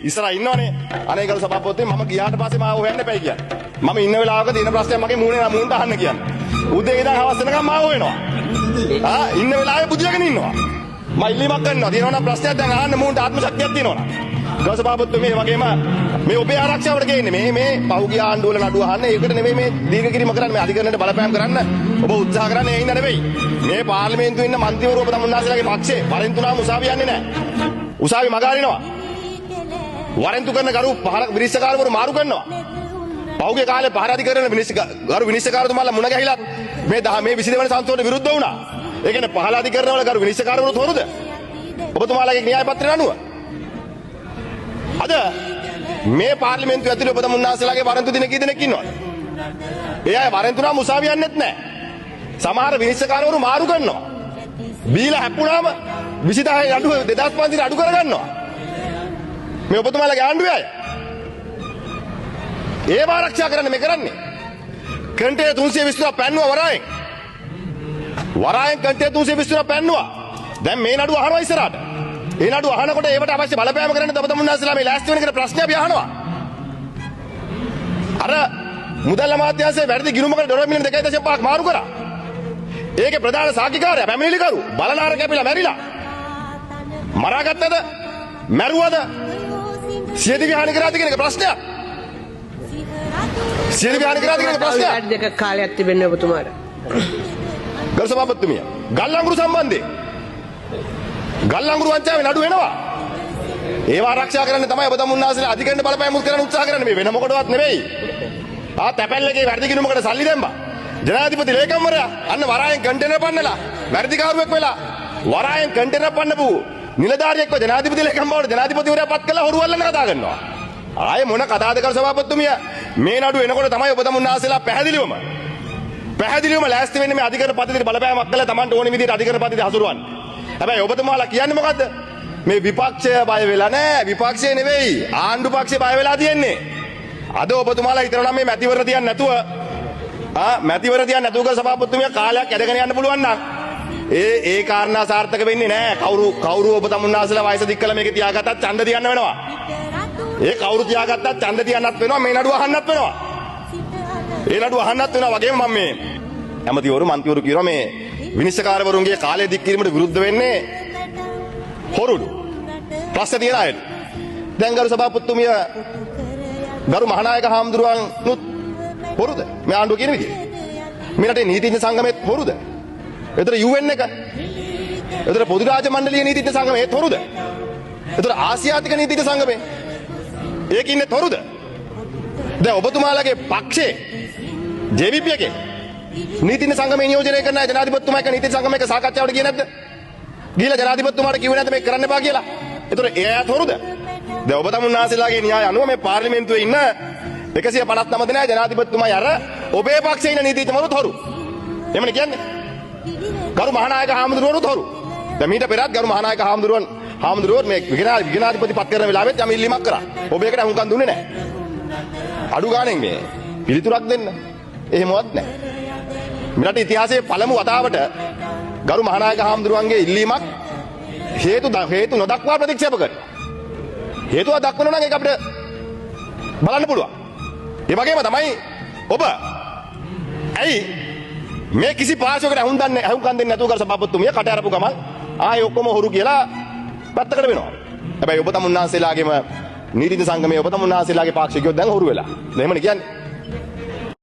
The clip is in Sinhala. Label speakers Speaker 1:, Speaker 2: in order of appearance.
Speaker 1: ඉස්සරහා ඉන්නවනේ. අනේ ගරු සභාපති මම ගියාට පස්සේ මාව හොයන්න එපයි කියන්නේ. මම ඉන්න වෙලාවක දින ප්‍රශ්නයක් මගේ මූණට අහන්න කියන්නේ. උදේ ඉඳන් හවස වෙනකම් මාව හොයනවා. ඉන්න වෙලාවේ බුදියාගෙන ඉන්නවා. මම ඉල්ලීමක් කරනවා. තියෙනවනම් ප්‍රශ්නයක් දැන් අහන්න මූණට ආත්ම ශක්තියක් තියෙනවනම්. ගරු සභාපති මේ වගේම මේ ඔබේ ආරක්ෂාවට ගේන්නේ මේ පහුගිය ආණ්ඩුවල නඩුව අහන්න ඒකට නෙමෙයි මේ දීර්ඝ කිරීම කරන්න මේ අධිකරණයට බලපෑම් කරන්න ඔබ උත්සාහ කරන්නේ ඒ හින්දා නෙමෙයි. මේ පාර්ලිමේන්තුවේ ඉන්න මන්ත්‍රීවරු ඔබ තමුන්නාසලාගේ පක්ෂේ වරෙන්තුනාම උසාවි යන්නේ නැහැ. උසාවි මගහරිනවා. වරෙන්තු කරන ගරු විනිශ්චයකාරවරු මාරු කරනවා. පහුගිය කාලේ පහර අධිකරණ ගරු විනිශ්චයකාරතුමාලා මුණ ගැහිලා මේ 22 වෙනි සංශෝධනයට විරුද්ධ වුණා. ඒ කියන්නේ පහළ අධිකරණ වල ගරු විනිශ්චයකාරවරු තොරද? ඔබතුමාලාගේ න්‍යාය පත්‍රය අනුව අද මේ පාර්ලිමේන්තුව ඇතුලේ ඔබ තමුන්නාසලාගේ වරෙන්තු දින කී දෙනෙක් ඉන්නවද? ඒ අය වරෙන්තුනාම උසාවි යන්නෙත් නැහැ. සමහර විනිශ්චයකාරවරු මාරු කරනවා. බීලා හැප්පුණාම 20000 අඩු 2500 අඩු කරගන්නවා. මේ ඔබතුමාලාගේ ආණ්ඩුවේ අය. ඒව ආරක්ෂා කරන්න මේ කරන්නේ. කන්ටේනර් 323 පැන්නුවා වරායෙන්. වරායෙන් කන්ටේනර් 323 පැන්නුවා. දැන් මේ නඩුව අහනවා ඉස්සරහට. ඒ නඩුව අහනකොට ඒවට අවශ්‍ය බලපෑම කරන්න ඔබ තමුන්නාසලා මේ ලෑස්ති වෙන කියන ප්‍රශ්න අපි අහනවා. අර මුදල් අමාත්‍යාංශයේ වැඩි ගිණුමකට ඩොලර් මිලියන 2.5ක් මාරු කරා. ඒකේ ප්‍රධාන සාක්ෂිකාරයා පැමිණිලිකරු බලනාර කැපිලා මැරිලා. මරාගත්තද? මැරුවද? සියදිවි හානි කරාද කියන එක ප්‍රශ්නයක්. සියදිවි හානි කරාද කියන එක ප්‍රශ්නයක්.
Speaker 2: වැඩි දෙකක් කාලයක් තිබෙන්නේ ඔබතුමාට.
Speaker 1: ගරු සභාපතිතුමිය ගල්අඟුරු සම්බන්ධයෙන් ගල්අඟුරු වංචාවේ නඩු වෙනවා. ඒව ආරක්ෂා කරන්න තමයි ඔබ තමුන්නාසලා අධිකරණ බලපෑම් මුත් කරන්න උත්සාහ කරන්නේ මේ වෙන මොකටවත් නෙවෙයි. තැපැල්ලකේ වැඩි ගිණුමකට සල්ලි දැම්මා. ජනාධිපති ලේකම්වරයා අන්න වරායෙන් කන්ටේනර් පන්නලා වැඩිකාරුවෙක් වෙලා වරායෙන් කන්ටේනර් පන්නපු නිලධාරියෙක්ව ජනාධිපති ලේකම් බවට ජනාධිපතිවරයා පත් කළා හොරු වල්ලන්න කතා කරනවා. ආයේ මොන කතාවද කරු සභාපතිතුමිය මේ නඩුව එනකොට තමයි ඔබ තමුන්නාසලා පැහැදිලිවම ලෑස්ති වෙන්නේ මේ අධිකරණ පද්ධතියට බලපෑමක් කළා Tamanට ඕනේ විදිහට අධිකරණ පද්ධතිය හසුරවන්න. හැබැයි ඔබතුමාලා කියන්නේ මොකද්ද? මේ විපක්ෂය බය වෙලා නැහැ. විපක්ෂය නෙවෙයි ආණ්ඩු පක්ෂය බය වෙලා තියෙන්නේ. අද ඔබතුමාලා හිතනවා නම් මේ මැතිවරණ තියන්න නැතුව මැතිවරණ තියන්න නැතුව සභාපතිතුමිය කාලයක් ඇදගෙන යන්න පුළුවන් නම් ඒ කාරණා සාර්ථක වෙන්නේ නැහැ. කවුරු ඔබ තමුන්නාසලා වයස දික් කළා මේක තියාගත්තත් ඡන්ද තියන්න වෙනවා. ඒ කවුරු තියාගත්තත් ඡන්ද තියන්නත් වෙනවා මේ නඩුව අහන්නත් වෙනවා. ඒ නඩුව අහන්නත් වෙනවා වගේම මම මේ ඇමතිවරු මන්ත්‍රීවරු කියනවා මේ විනිශ්චයකාරවරුන්ගේ කාලය දික් කිරීමට විරුද්ධ වෙන්නේ හොරුලු. ප්‍රශ්න තියන අයට. දැන් ගරු සභාපතිතුමිය ගරු මහානායක හාමුදුරුවන්නුත් හොරුද? මේ ආණ්ඩුව කියන විදිහට. මේ රටේ නීතිඥ සංගමෙත් හොරුද? එතන UN එක. එතන පොදු රාජ්‍ය මණ්ඩලීය නීතිඥ සංගමේ ඒත් හොරුද? එතන ආසියාතික නීතිඥ සංගමේ ඒකේ ඉන්නේ හොරුද? දැන් ඔබතුමාලගේ පක්ෂේ JVP එකේ නීතිඥ සංගමේ නියෝජනය කරන ජනාධිපතිතුමා එක්ක නීතිඥ සංගමයක සාකච්ඡාවට ගියේ නැද්ද? ගිහලා ජනාධිපතිතුමාට කිව්වේ නැද්ද මේක කරන්න එපා කියලා? ඒතර ඒ අයත් හොරුද? දැන් ඔබ තමුන්නාසලාගේ න්‍යාය අනුව මේ පාර්ලිමේන්තුවේ ඉන්න 159 දෙනා ජනාධිපතිතුමායි අර ඔබේ පක්ෂේ ඉන්න නීතිඥවරුත් හොරු. එහෙමනේ කියන්නේ? ගරු මහානායක හාමුදුරුවරුත් හොරු. දැන් මීට පෙරත් ගරු මහානායක හාමුදුරුවෝ මේ විගණාධිපති පත් කරන වෙලාවෙත් යම් ඉල්ලීමක් කරා. ඔබ ඒකට අහුම්කම් දුන්නේ නැහැ. අඩු ගාණෙන් මේ පිළිතුරක් දෙන්න. එහෙමවත් නැහැ. මේ රටේ ඉතිහාසයේ පළමු වතාවට ගරු මහානායක හාමුදුරුවන්ගේ ඉල්ලීමක් හේතු නොදක්වා ප්‍රතික්ෂේප කරනවා. හේතුව දක්වනවා නම් ඒක අපිට බලන්න පුළුවන්. ඒ වගේම තමයි ඔබ ඇයි මේ කිසි පාර්ශවයකට අහුම්කම් දෙන්නේ නැතුව කර සභාපතිතුමිය කට අරපු ගමන් ආයේ ඔක්කොම හොරු කියලා පැත්තකට වෙනවා. හැබැයි ඔබ තමුන්නාන්සේලාගේම නීතිඥ සංගමයේ ඔබ තමුන්නාන්සේලාගේ පාක්ෂිකයෝ දැන් හොරු වෙලා. එහෙමනේ කියන්නේ.